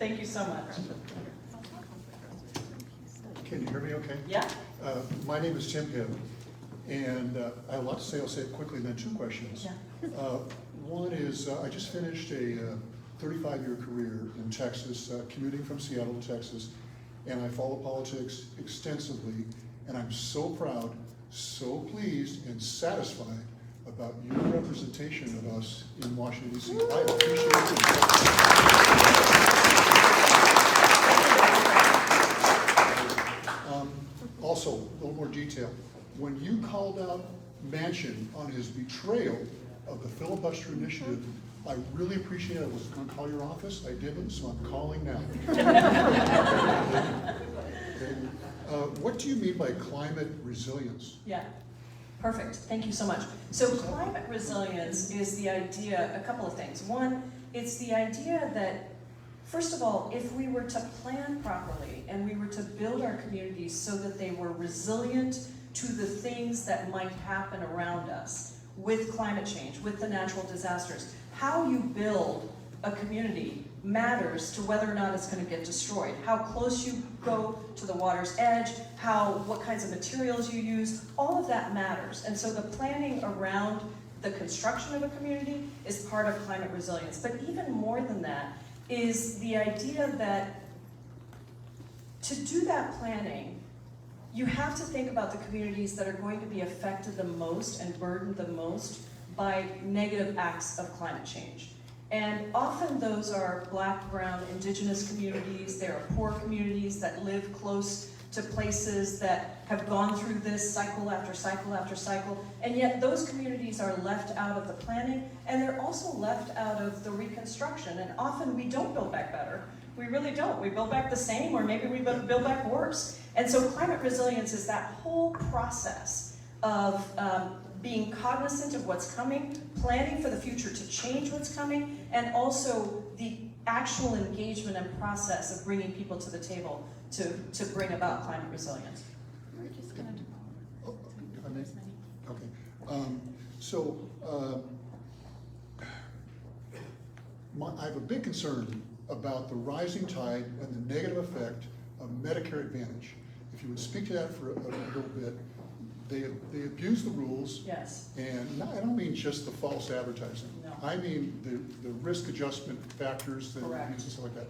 Thank you so much. Can you hear me okay? Yeah. My name is Tim Hibb, and I have a lot to say. I'll say it quickly, and then two questions. Yeah. One is, I just finished a 35-year career in Texas, commuting from Seattle to Texas, and I follow politics extensively, and I'm so proud, so pleased, and satisfied about your representation of us in Washington, D.C. I appreciate it. Also, a little more detail. When you called out Manchin on his betrayal of the filibuster initiative, I really appreciate it. I was going to call your office. I didn't, so I'm calling now. What do you mean by climate resilience? Yeah. Perfect. Thank you so much. So climate resilience is the idea, a couple of things. One, it's the idea that, first of all, if we were to plan properly and we were to build our communities so that they were resilient to the things that might happen around us with climate change, with the natural disasters, how you build a community matters to whether or not it's going to get destroyed. How close you go to the water's edge, what kinds of materials you use, all of that matters. And so the planning around the construction of a community is part of climate resilience. But even more than that is the idea that to do that planning, you have to think about the communities that are going to be affected the most and burdened the most by negative acts of climate change. And often those are Black, brown, indigenous communities. They are poor communities that live close to places that have gone through this cycle after cycle after cycle. And yet those communities are left out of the planning, and they're also left out of the reconstruction. And often we don't build back better. We really don't. We build back the same, or maybe we build back worse. And so climate resilience is that whole process of being cognizant of what's coming, planning for the future to change what's coming, and also the actual engagement and process of bringing people to the table to bring about climate resilience. We're just going to Oh, if I may? Okay. I have a big concern about the rising tide and the negative effect of Medicare Advantage. If you would speak to that for a little bit. They abuse the rules. Yes. And I don't mean just the false advertising. No. I mean the risk adjustment factors that Correct. are used and stuff like that.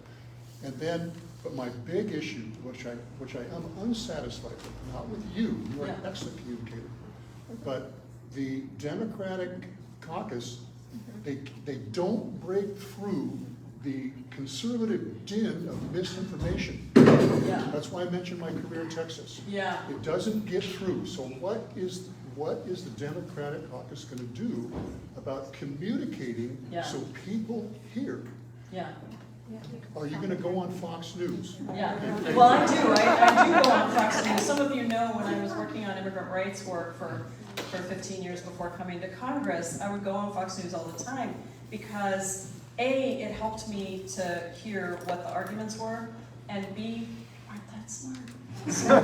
And then, but my big issue, which I am unsatisfied with, not with you, you're an excellent communicator, but the Democratic caucus, they don't break through the conservative din of misinformation. Yeah. That's why I mentioned my career in Texas. Yeah. It doesn't get through. So what is the Democratic caucus going to do about communicating so people hear? Yeah. Are you going to go on Fox News? Yeah. Well, I do. I do go on Fox News. Some of you know when I was working on immigrant rights work for 15 years before coming to Congress, I would go on Fox News all the time because A, it helped me to hear what the arguments were, and B, aren't that smart. So,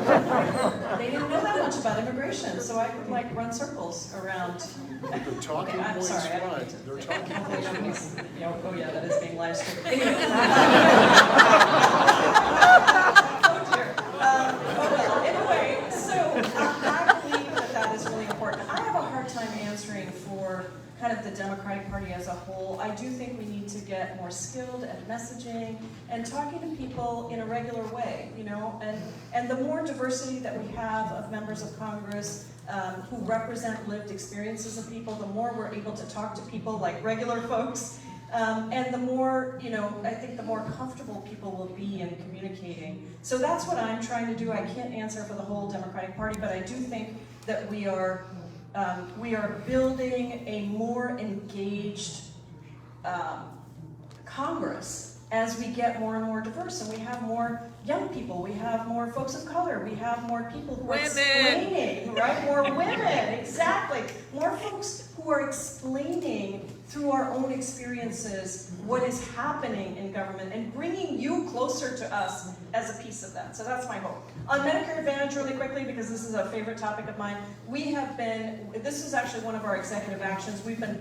they didn't know that much about immigration, so I would like run circles around. The talking I'm points sorry, I don't fly. need to. They're talking points fly. Oh yeah, that is being live streamed. Anyway. Oh dear. Anyway, so I believe that is really important. I have a hard time answering for kind of the Democratic Party as a whole. I do think we need to get more skilled at messaging and talking to people in a regular way, you know, and the more diversity that we have of members of Congress who represent lived experiences of people, the more we're able to talk to people like regular folks, and the more, you know, I think the more comfortable people will be in communicating. So that's what I'm trying to do. I can't answer for the whole Democratic Party, but I do think that we are building a more engaged Congress as we get more and more diverse, and we have more young people, we have more folks of color, we have more people who are explaining, right? More women, exactly. More folks who are explaining through our own experiences what is happening in government and bringing you closer to us as a piece of that. So that's my hope. On Medicare Advantage, really quickly, because this is a favorite topic of mine, we have been, this is actually one of our executive actions, we've been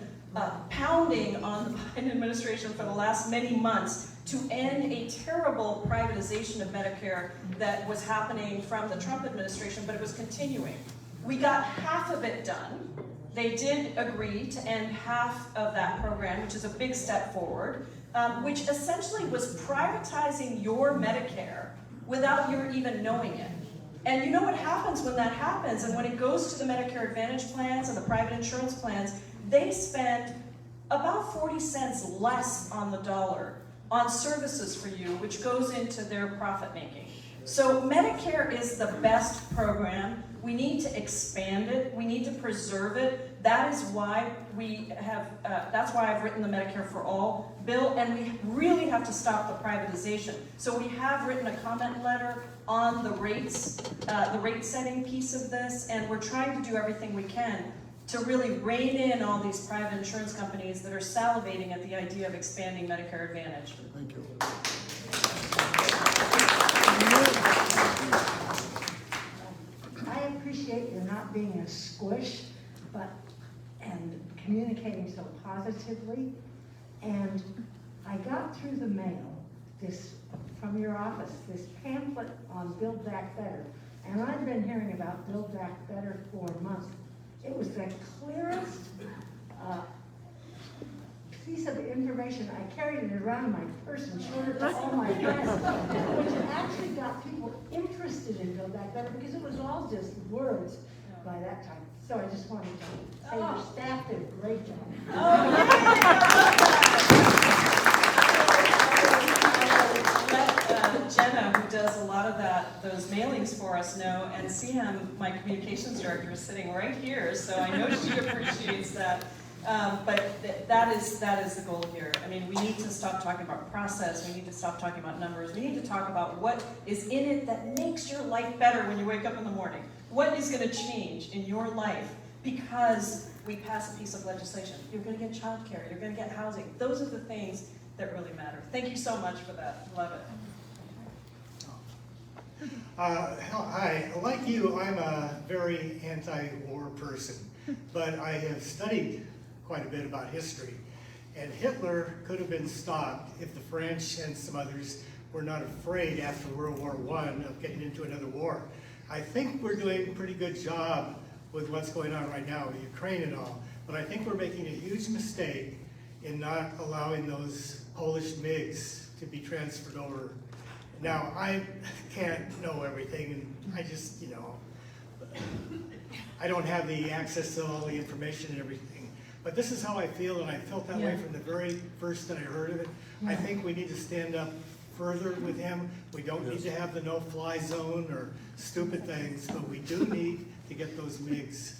pounding on the Biden administration for the last many months to end a terrible privatization of Medicare that was happening from the Trump administration, but it was continuing. We got half of it done. They did agree to end half of that program, which is a big step forward, which essentially was privatizing your Medicare without your even knowing it. And you know what happens when that happens, and when it goes to the Medicare Advantage plans and the private insurance plans, they spend about 40 cents less on the dollar on services for you, which goes into their profit making. So Medicare is the best program. We need to expand it. We need to preserve it. That is why we have, that's why I've written the Medicare for All bill, and we really have to stop the privatization. So we have written a comment letter on the rates, the rate setting piece of this, and we're trying to do everything we can to really rein in all these private insurance companies that are salivating at the idea of expanding Medicare Advantage. Thank you. I appreciate your not being a squish, and communicating so positively. And I got through the mail from your office, this pamphlet on Build Back Better. And I've been hearing about Build Back Better for months. It was the clearest piece of information. I carried it around in my purse and showed it to all my friends, which actually got people interested in Build Back Better, because it was all just words by that time. So I just wanted to say your staff did a great job. Let Jenna, who does a lot of those mailings for us, know, and CM, my communications director, is sitting right here, so I know she appreciates that. But that is the goal here. I mean, we need to stop talking about process. We need to stop talking about numbers. We need to talk about what is in it that makes your life better when you wake up in the morning. What is going to change in your life because we pass a piece of legislation? You're going to get child care. You're going to get housing. Those are the things that really matter. Thank you so much for that. Love it. Hi, like you, I'm a very anti-war person, but I have studied quite a bit about history. And Hitler could have been stopped if the French and some others were not afraid after World War I of getting into another war. I think we're doing a pretty good job with what's going on right now with Ukraine and all, but I think we're making a huge mistake in not allowing those Polish MiGs to be transferred over. Now, I can't know everything, and I just, I don't have the access to all the information and everything. But this is how I feel, and I felt that way from the very first that I heard of it. I think we need to stand up further with him. We don't need to have the no-fly zone or stupid things, but we do need to get those MiGs.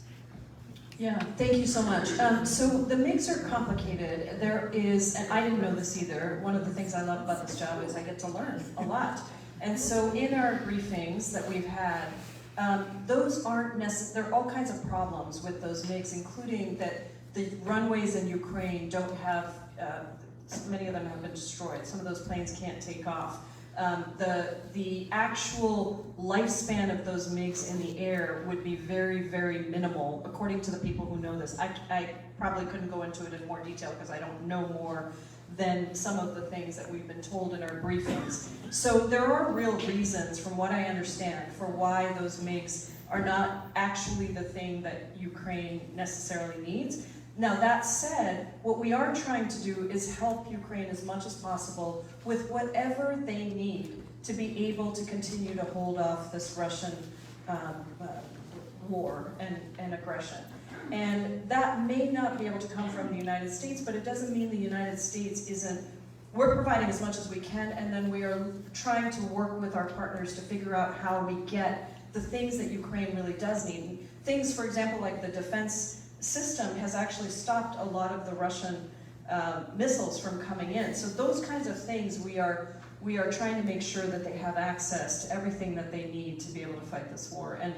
Yeah, thank you so much. So the MiGs are complicated. There is, and I didn't know this either, one of the things I love about this job is I get to learn a lot. And so in our briefings that we've had, those aren't necessary. There are all kinds of problems with those MiGs, including that the runways in Ukraine don't have, many of them have been destroyed. Some of those planes can't take off. The actual lifespan of those MiGs in the air would be very, very minimal, according to the people who know this. I probably couldn't go into it in more detail because I don't know more than some of the things that we've been told in our briefings. So there are real reasons, from what I understand, for why those MiGs are not actually the thing that Ukraine necessarily needs. Now that said, what we are trying to do is help Ukraine as much as possible with whatever they need to be able to continue to hold off this Russian war and aggression. And that may not be able to come from the United States, but it doesn't mean the United States isn't. We're providing as much as we can, and then we are trying to work with our partners to figure out how we get the things that Ukraine really does need. Things, for example, like the defense system has actually stopped a lot of the Russian missiles from coming in. So those kinds of things, we are trying to make sure that they have access to everything that they need to be able to fight this war. And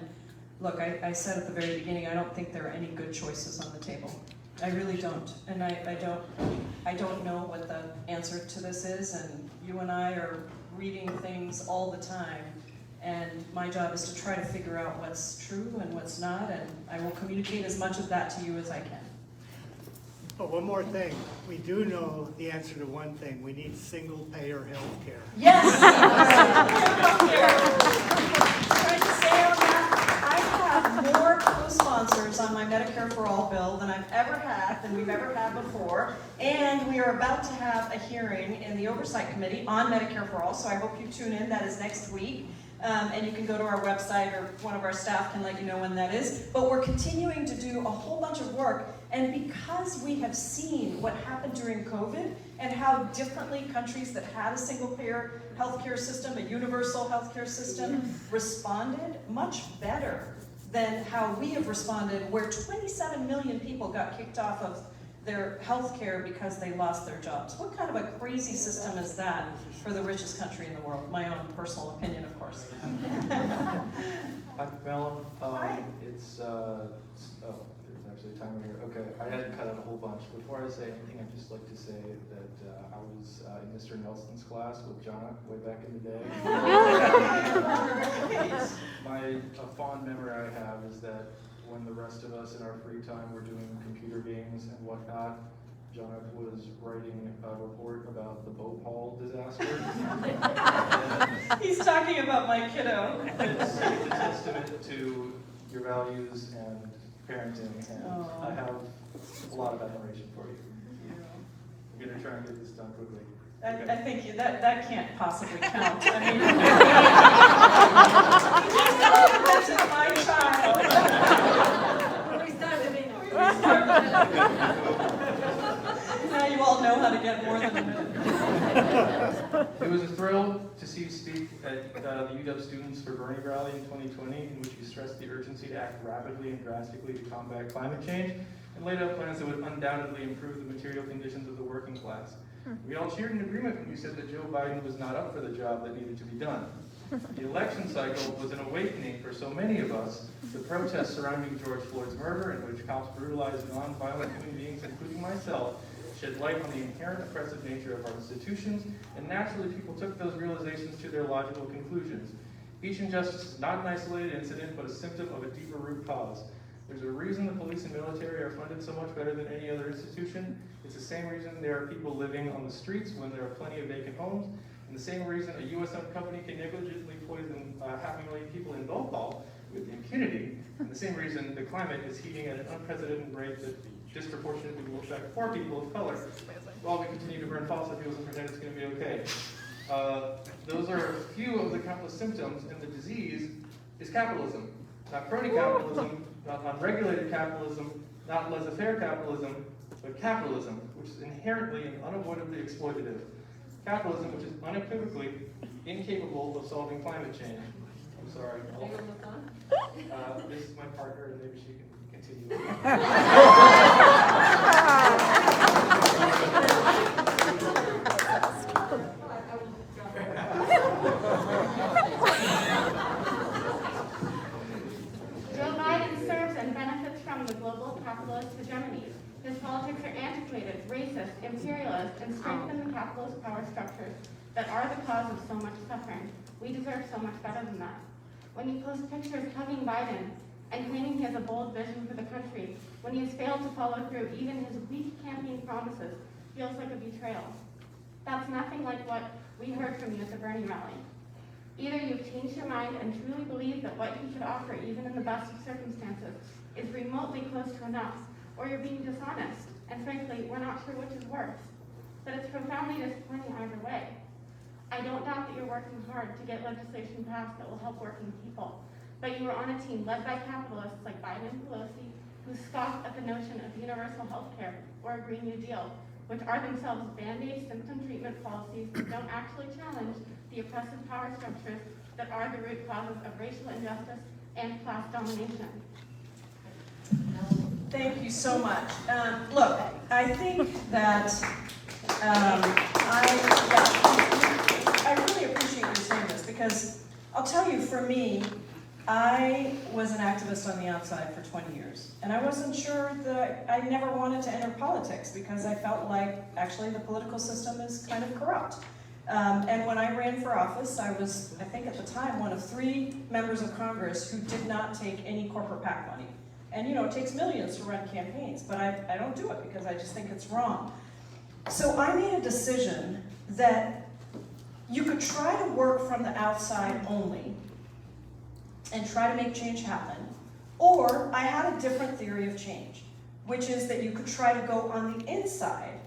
look, I said at the very beginning, I don't think there are any good choices on the table. I really don't. And I don't know what the answer to this is, and you and I are reading things all the time. And my job is to try to figure out what's true and what's not, and I will communicate as much of that to you as I can. But one more thing, we do know the answer to one thing. We need single-payer health care. Yes! Trying to say on that, I have more co-sponsors on my Medicare for All bill than I've ever had, than we've ever had before. And we are about to have a hearing in the Oversight Committee on Medicare for All, so I hope you tune in. That is next week. And you can go to our website, or one of our staff can let you know when that is. But we're continuing to do a whole bunch of work, and because we have seen what happened during COVID and how differently countries that had a single-payer healthcare system, a universal healthcare system, responded much better than how we have responded, where 27 million people got kicked off of their health care because they lost their jobs. What kind of a crazy system is that for the richest country in the world? My own personal opinion, of course. Hi, Pramila. Hi. It's, oh, there's actually a timer here. Okay, I had to cut out a whole bunch. Before I say anything, I'd just like to say that I was in Mr. Nelson's class with John way back in the day. My fond memory I have is that when the rest of us in our free time were doing computer games and whatnot, John was writing a report about the Bhopal disaster. He's talking about my kiddo. It's a testament to your values and parenting, and I have a lot of admiration for you. I'm going to try and get this done quickly. I think that can't possibly count. I mean, that's my child. Now you all know how to get more than a minute. It was a thrill to see you speak at the UW Students for Bernie rally in 2020, in which you stressed the urgency to act rapidly and drastically to combat climate change, and laid out plans that would undoubtedly improve the material conditions of the working class. We all cheered in agreement when you said that Joe Biden was not up for the job that needed to be done. The election cycle was an awakening for so many of us. The protests surrounding George Floyd's murder, in which cops brutalized non-violent human beings, including myself, shed light on the inherent oppressive nature of our institutions, and naturally people took those realizations to their logical conclusions. Each injustice is not an isolated incident, but a symptom of a deeper root cause. There's a reason the police and military are funded so much better than any other institution. It's the same reason there are people living on the streets when there are plenty of vacant homes, and the same reason a U.S.-owned company can negligently poison 500,000 people in Bhopal with impunity, and the same reason the climate is heating at an unprecedented rate that disproportionately will affect poor people of color, while we continue to burn fossil fuels and pretend it's going to be okay. Those are a few of the countless symptoms, and the disease is capitalism. Not crony capitalism, not unregulated capitalism, not laissez-faire capitalism, but capitalism, which is inherently and unavoidably exploitative. Capitalism, which is unequivocally incapable of solving climate change. I'm sorry. This is my partner, and maybe she can continue. Joe Biden serves and benefits from the global capitalist hegemony. His politics are antiquated, racist, imperialist, and strengthen the capitalist power structures that are the cause of so much suffering. We deserve so much better than that. When you post pictures hugging Biden and claiming he has a bold vision for the country, when he has failed to follow through even his weak campaign promises, feels like a betrayal. That's nothing like what we heard from you at the Bernie rally. Either you've changed your mind and truly believe that what he could offer, even in the best of circumstances, is remotely close to enough, or you're being dishonest, and frankly, we're not sure which is worse. But it's profoundly disappointing either way. I don't doubt that you're working hard to get legislation passed that will help working people, but you are on a team led by capitalists like Biden and Pelosi, who scoff at the notion of universal health care or a Green New Deal, which are themselves band-aid symptom treatment policies that don't actually challenge the oppressive power structures that are the root causes of racial injustice and class domination. Thank you so much. Look, I think that I really appreciate you saying this, because I'll tell you, for me, I was an activist on the outside for 20 years, and I wasn't sure that I never wanted to enter politics because I felt like actually the political system is kind of corrupt. And when I ran for office, I was, I think at the time, one of 3 members of Congress who did not take any corporate PAC money. And it takes millions to run campaigns, but I don't do it because I just think it's wrong. So I made a decision that you could try to work from the outside only and try to make change happen, or I had a different theory of change, which is that you could try to go on the inside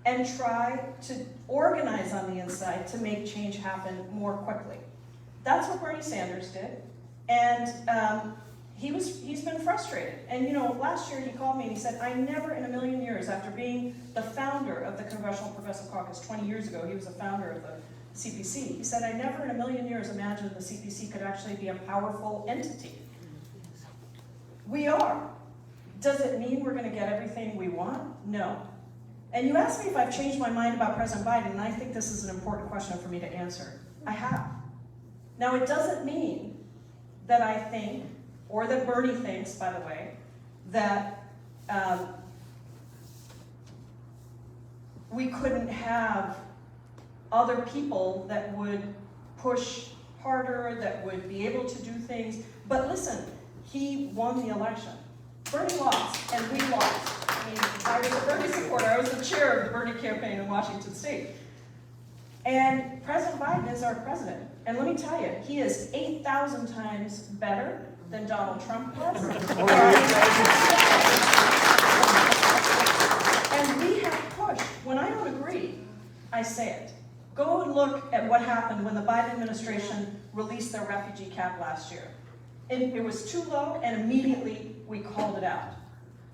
and try to organize on the inside to make change happen more quickly. That's what Bernie Sanders did, and he's been frustrated. And last year he called me and he said, I never in a million years, after being the founder of the Congressional Progressive Caucus 20 years ago, he was a founder of the CPC. He said, I never in a million years imagined the CPC could actually be a powerful entity. We are. Does it mean we're going to get everything we want? No. And you asked me if I've changed my mind about President Biden, and I think this is an important question for me to answer. I have. Now, it doesn't mean that I think, or that Bernie thinks, by the way, that we couldn't have other people that would push harder, that would be able to do things. But listen, he won the election. Bernie lost, and we lost. I mean, I was a Bernie supporter. I was the chair of the Bernie campaign in Washington State. And President Biden is our president. And let me tell you, he is 8,000 times better than Donald Trump was. And we have pushed. When I don't agree, I say it. Go and look at what happened when the Biden administration released their refugee cap last year. It was too low, and immediately we called it out.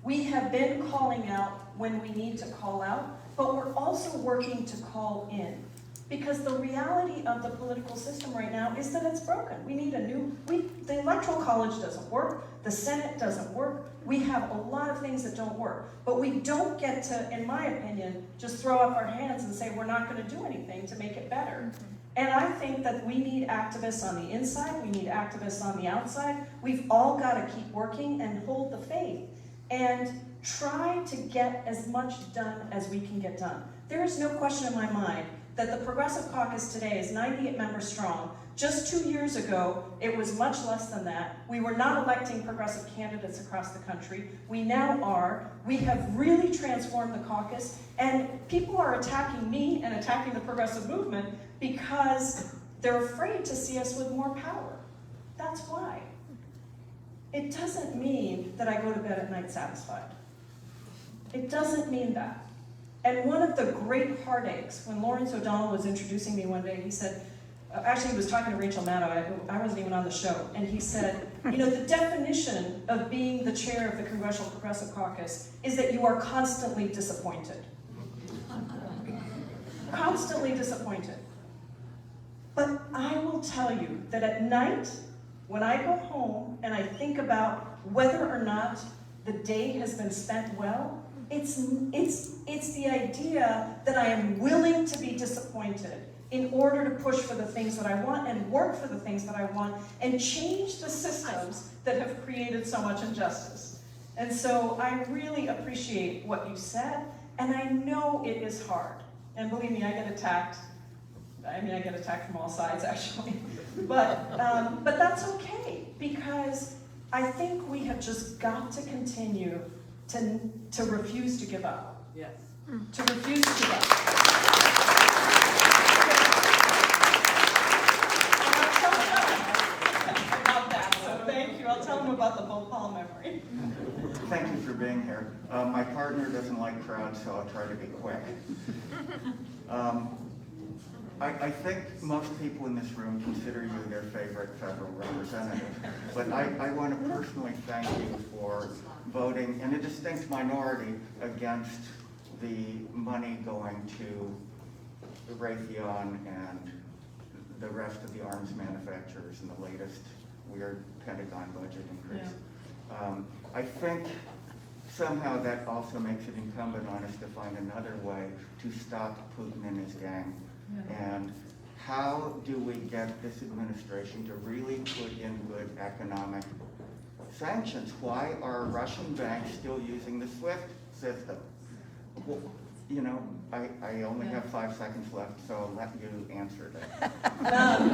We have been calling out when we need to call out, but we're also working to call in. Because the reality of the political system right now is that it's broken. We need the Electoral College doesn't work, the Senate doesn't work, we have a lot of things that don't work. But we don't get to, in my opinion, just throw up our hands and say we're not going to do anything to make it better. And I think that we need activists on the inside, we need activists on the outside. We've all got to keep working and hold the faith and try to get as much done as we can get done. There is no question in my mind that the Progressive Caucus today is 98 members strong. Just 2 years ago, it was much less than that. We were not electing progressive candidates across the country. We now are. We have really transformed the caucus, and people are attacking me and attacking the progressive movement because they're afraid to see us with more power. That's why. It doesn't mean that I go to bed at night satisfied. It doesn't mean that. And one of the great heartaches, when Lawrence O'Donnell was introducing me one day, he said, actually he was talking to Rachel Maddow, I wasn't even on the show, and he said, the definition of being the chair of the Congressional Progressive Caucus is that you are constantly disappointed. Constantly disappointed. But I will tell you that at night, when I go home and I think about whether or not the day has been spent well, it's the idea that I am willing to be disappointed in order to push for the things that I want and work for the things that I want and change the systems that have created so much injustice. And so I really appreciate what you said, and I know it is hard. And believe me, I get attacked. I get attacked from all sides, actually. But that's okay, because I think we have just got to continue to refuse to give up. Yes. To refuse to give up. And I'll tell them about that, so thank you. I'll tell them about the Bhopal memory. Thank you for being here. My partner doesn't like crowds, so I'll try to be quick. I think most people in this room consider you their favorite federal representative, but I want to personally thank you for voting in a distinct minority against the money going to Raytheon and the rest of the arms manufacturers in the latest weird Pentagon budget increase. Yeah. I think somehow that also makes it incumbent on us to find another way to stop Putin and his gang. Yeah. And how do we get this administration to really put in good economic sanctions? Why are Russian banks still using the SWIFT system? you know, I only have 5 seconds left, so I'll let you answer that.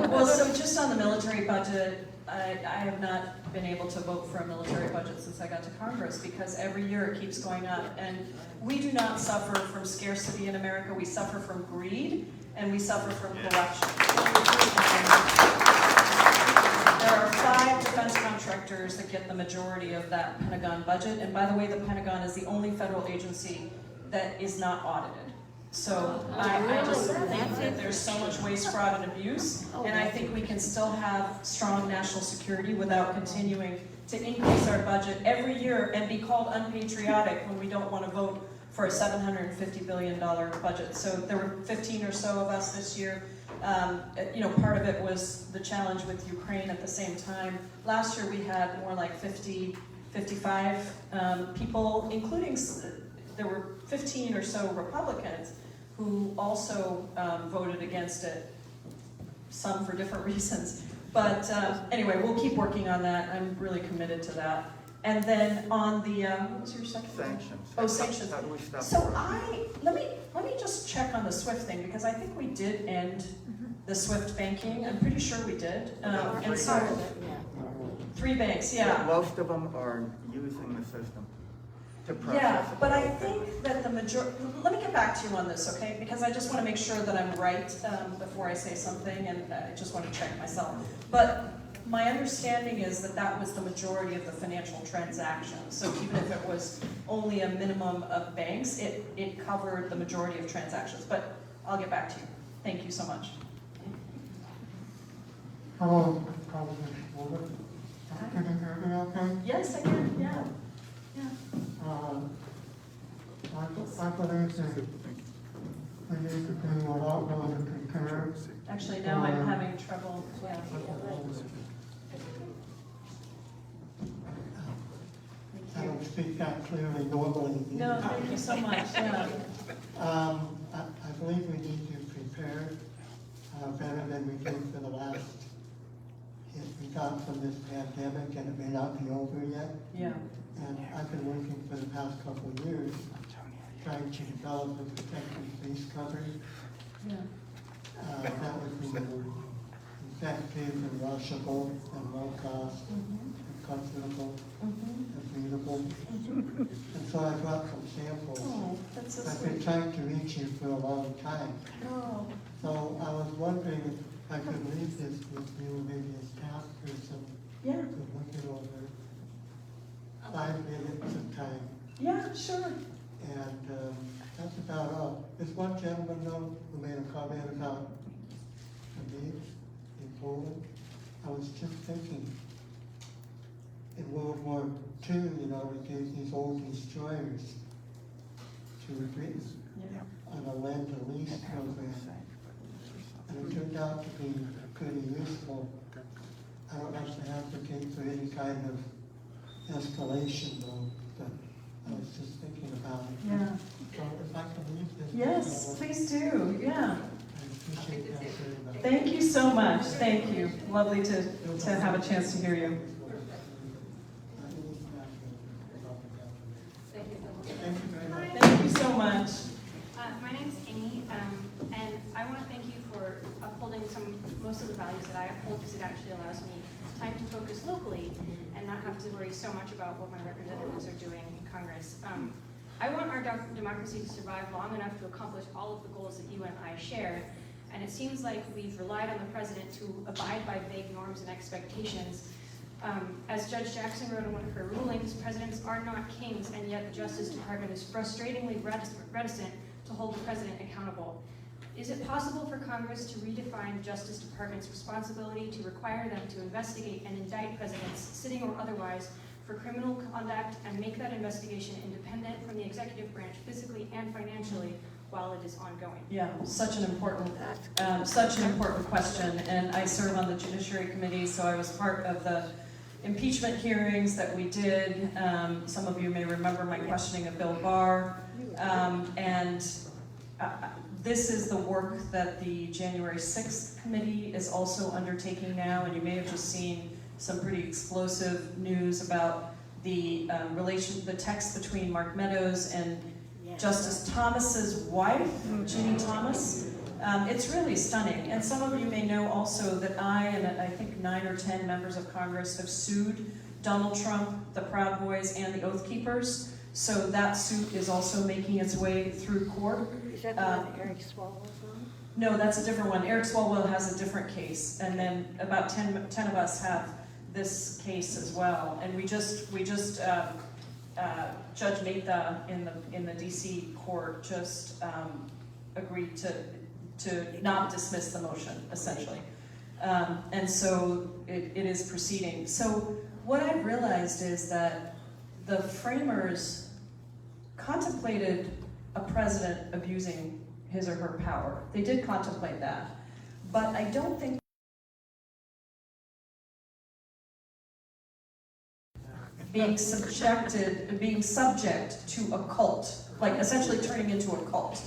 Well, so just on the military budget, I have not been able to vote for a military budget since I got to Congress because every year it keeps going up. And we do not suffer from scarcity in America. We suffer from greed and we suffer from corruption. There are 5 defense contractors that get the majority of that Pentagon budget. And by the way, the Pentagon is the only federal agency that is not audited. So I just think that there's so much waste, fraud, and abuse, and I think we can still have strong national security without continuing to increase our budget every year and be called unpatriotic when we don't want to vote for a $750 billion budget. So there were 15 or so of us this year. You know, part of it was the challenge with Ukraine at the same time. Last year we had more like 50, 55 people, including there were 15 or so Republicans who also voted against it, some for different reasons. But anyway, we'll keep working on that. I'm really committed to that. And then on the, what was your second? Sanctions. Oh, sanctions. How do we stop So war? let me just check on the SWIFT thing, because I think we did end the SWIFT banking. I'm pretty sure we did. And so, 3 banks, yeah. Most of them are using the system to process. Yeah, it. but I think that the let me get back to you on this, okay? Because I just want to make sure that I'm right before I say something, and I just want to check myself. But my understanding is that that was the majority of the financial transactions. So even if it was only a minimum of banks, it covered the majority of transactions. But I'll get back to you. Thank you so much. Hello, President Woolard. Can you hear me okay? Yes, I can, yeah. I believe that we need to do a lot more to prepare. Actually, now I'm having trouble, yeah. I don't speak that clearly normally. No, thank you so much, yeah. I believe we need to prepare better than we did for the last hit we got from this pandemic, and it may not be over yet. Yeah. And I've been working for the past couple of years trying to develop a protective base coverage Yeah. that would be more effective and rushable and low cost and comfortable and readable. And so I brought some samples. Oh, that's so I've been sweet. trying to reach you for a long time. Oh, So I was wondering if I could leave this with you, maybe as task person, yeah, to look it over. 5 minutes of time. yeah, sure. And that's about all. There's one gentleman though who made a comment about the beach in Poland. I was just thinking, in World War II, you know, we gave these old destroyers to Britain Yeah. on a lend-to-lease program. And it turned out to be pretty useful. I don't have to advocate for any kind of escalation though, but I was just thinking about it. Yeah. So if I can leave this. Yes, please do, yeah. I appreciate that very much. Thank you so much, thank you. Lovely to have a chance to hear you. Thank you very much. Thank you so much. My name's Amy, and I want to thank you for upholding most of the values that I uphold, because it actually allows me time to focus locally and not have to worry so much about what my representatives are doing in Congress. I want our democracy to survive long enough to accomplish all of the goals that you and I share, and it seems like we've relied on the president to abide by vague norms and expectations. As Judge Jackson wrote in one of her rulings, presidents are not kings, and yet the Justice Department is frustratingly reticent to hold the president accountable. Is it possible for Congress to redefine the Justice Department's responsibility to require them to investigate and indict presidents, sitting or otherwise, for criminal conduct, and make that investigation independent from the executive branch physically and financially while it is ongoing? Yeah, such an important question, and I serve on the Judiciary Committee, so I was part of the impeachment hearings that we did. Some of you may remember my questioning of Bill Barr, this is the work that the January 6th committee is also undertaking now, and you may have just seen some pretty explosive news about the the text between Mark Meadows and Justice Thomas's wife, Ginny Thomas. It's really stunning. And some of you may know also that I and I think 9 or 10 members of Congress have sued Donald Trump, the Proud Boys, and the Oath Keepers. So that suit is also making its way through court. Is that the one Eric Swalwell's on? No, that's a different one. Eric Swalwell has a different case, and then about 10 of us have this case as well. And we just Judge Mehta in the DC court just agreed to not dismiss the motion, essentially. And so it is proceeding. So what I've realized is that the framers contemplated a president abusing his or her power. They did contemplate that. But I don't think being subject to a cult, like essentially turning into a cult.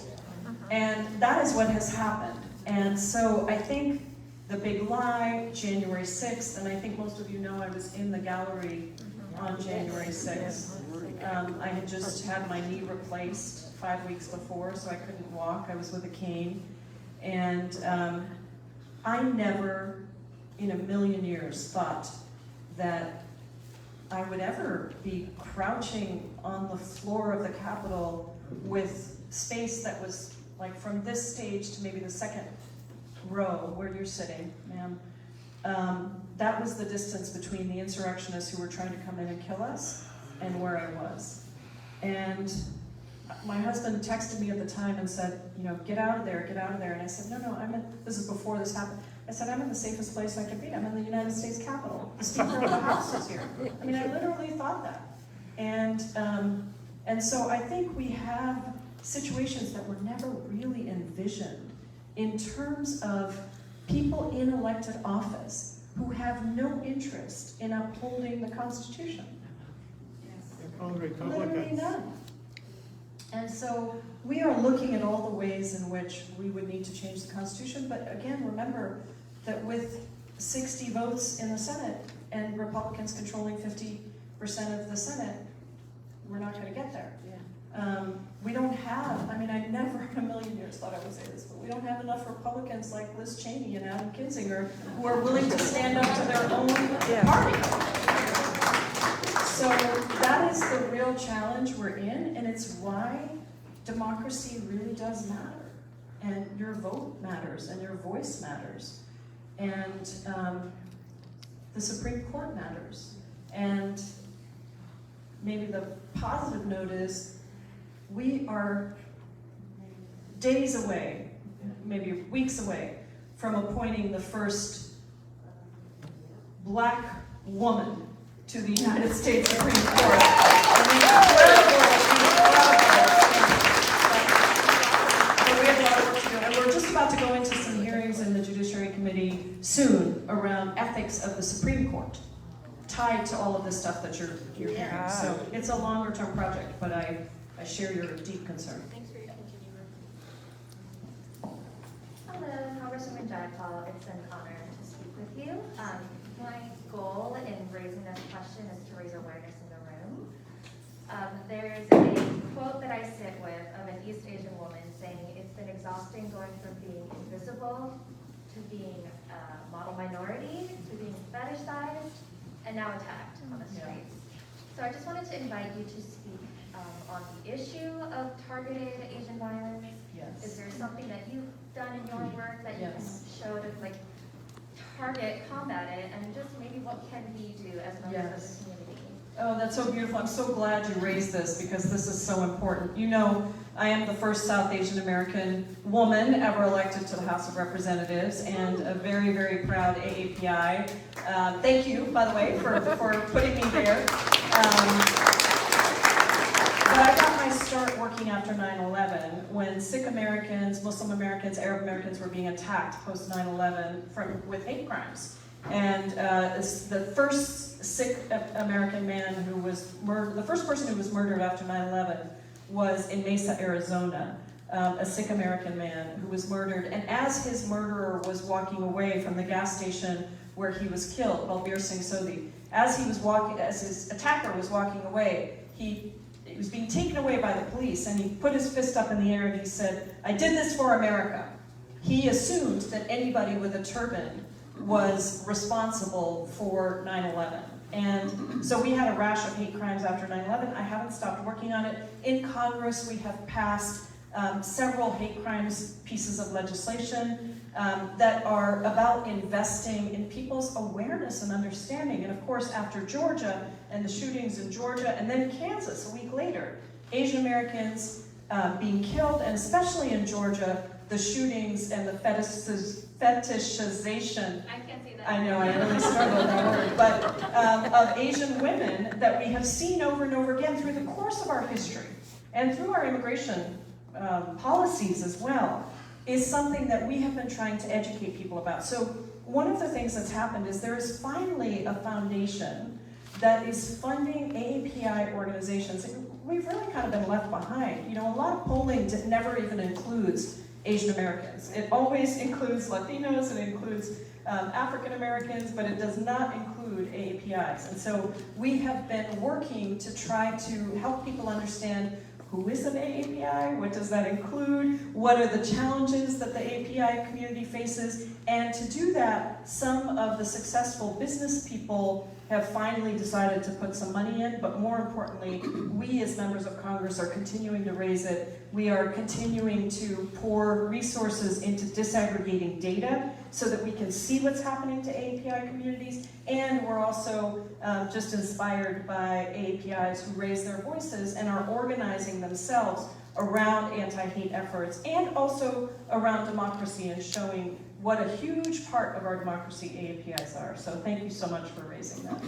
And that is what has happened. And so I think the big lie, January 6th, and I think most of you know I was in the gallery on January 6th. I had just had my knee replaced 5 weeks before, so I couldn't walk. I was with a cane. And I never in a million years thought that I would ever be crouching on the floor of the Capitol with space that was like from this stage to maybe the second row where you're sitting, ma'am. That was the distance between the insurrectionists who were trying to come in and kill us and where I was. And my husband texted me at the time and said, you know, get out of there, get out of there. And I said, no, this is before this happened. I said, I'm in the safest place I could be. I'm in the United States Capitol. The Speaker of the House is here. I mean, I literally thought that. And so I think we have situations that were never really envisioned in terms of people in elected office who have no interest in upholding the Constitution. Literally none. And so we are looking at all the ways in which we would need to change the Constitution, but again, remember that with 60 votes in the Senate and Republicans controlling 50% of the Senate, we're not going to get there. We don't have, I mean, I never in a million years thought I would say this, but we don't have enough Republicans like Liz Cheney and Adam Kinzinger who are willing to stand up to their own party. So that is the real challenge we're in, and it's why democracy really does matter. And your vote matters, and your voice matters. And the Supreme Court matters. And maybe the positive note is we are days away, maybe weeks away, from appointing the first Black woman to the United States Supreme Court. We have a lot of work to do, and we're just about to go into some hearings in the Judiciary Committee soon around ethics of the Supreme Court, tied to all of this stuff that you're hearing. So it's a longer-term project, but I share your deep concern. Thanks for your continued work. Hello, Congresswoman Jayapal. It's an honor to speak with you. My goal in raising this question is to raise awareness in the room. There's a quote that I sit with of an East Asian woman saying, it's been exhausting going from being invisible to being a model minority to being fetishized and now attacked on the streets. So I just wanted to invite you to speak on the issue of targeted Asian violence. Yes. Is there something that you've done in your work that you can show to combat it, and just maybe what can we do as members of the community? Oh, that's so beautiful. I'm so glad you raised this because this is so important. You know, I am the first South Asian American woman ever elected to the House of Representatives, and a very, very proud AAPI. Thank you, by the way, for putting me there. But I got my start working after 9/11 when Sikh Americans, Muslim Americans, Arab Americans were being attacked post 9/11 with hate crimes. And the first Sikh American man who was murdered, the first person who was murdered after 9/11 was in Mesa, Arizona, a Sikh American man who was murdered. And as his murderer was walking away from the gas station where he was killed, Balbir Singh Sodhi, as his attacker was walking away, he was being taken away by the police, and he put his fist up in the air and he said, "I did this for America." He assumed that anybody with a turban was responsible for 9/11. And so we had a rash of hate crimes after 9/11. I haven't stopped working on it. In Congress, we have passed several hate crimes pieces of legislation that are about investing in people's awareness and understanding. And of course, after Georgia and the shootings in Georgia, and then Kansas a week later, Asian Americans being killed, and especially in Georgia, the shootings and the fetishization, I can't say that. I know, I really struggle with that word, but of Asian women that we have seen over and over again through the course of our history and through our immigration policies as well, is something that we have been trying to educate people about. So one of the things that's happened is there is finally a foundation that is funding AAPI organizations. We've really kind of been left behind. You know, a lot of polling never even includes Asian Americans. It always includes Latinos, it includes African Americans, but it does not include AAPIs. And so we have been working to try to help people understand who is an AAPI, what does that include, what are the challenges that the AAPI community faces, and to do that, some of the successful business people have finally decided to put some money in, but more importantly, we as members of Congress are continuing to raise it. We are continuing to pour resources into disaggregating data so that we can see what's happening to AAPI communities, and we're also just inspired by AAPIs who raise their voices and are organizing themselves around anti-hate efforts and also around democracy and showing what a huge part of our democracy AAPIs are. So thank you so much for raising that.